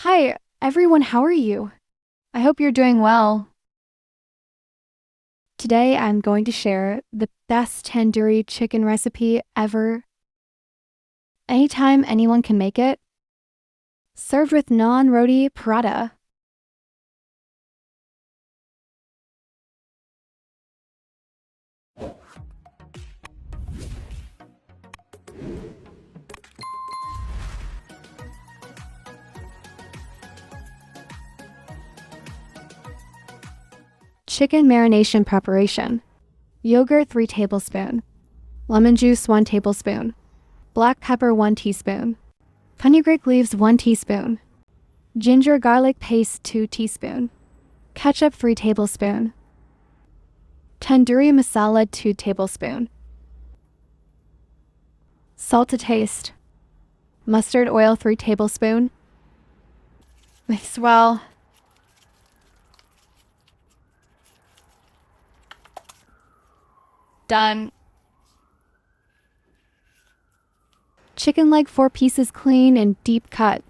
Hi, everyone, how are you? I hope you're doing well. Today I'm going to share the best tandoori chicken recipe ever. Anytime anyone can make it. Served with non-roti paratha. Chicken marination preparation. Yogurt 3 tablespoons. Lemon juice 1 tablespoon. Black pepper 1 teaspoon. Fenugreek leaves 1 teaspoon. Ginger garlic paste 2 teaspoon. Ketchup 3 tablespoon. Tandoori masala 2 tablespoon. Salt to taste. Mustard oil 3 tablespoon. Mix well. Done. Chicken leg 4 pieces clean and deep cut.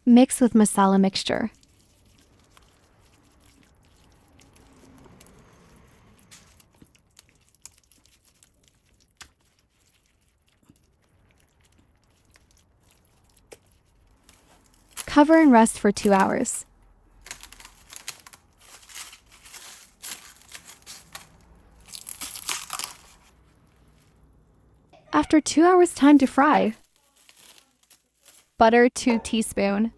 Mix with masala mixture. Cover and rest for 2 hours. After 2 hours, time to fry. Butter 2 teaspoon.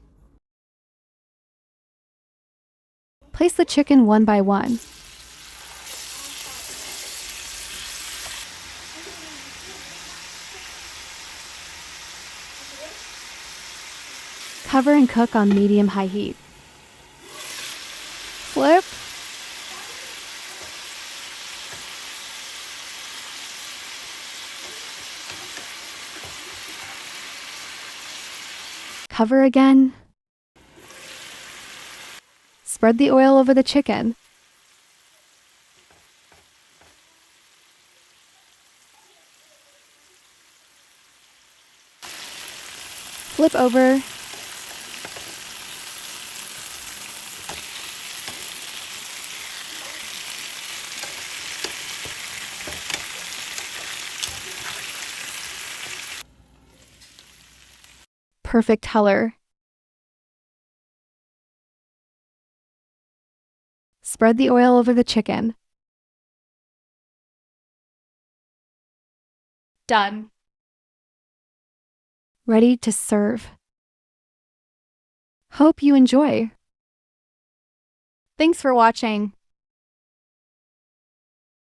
Place the chicken one by one. Cover and cook on medium-high heat. Flip. Cover again. Spread the oil over the chicken. Flip over. Perfect color. Spread the oil over the chicken. Done. Ready to serve. Hope you enjoy. Thanks for watching.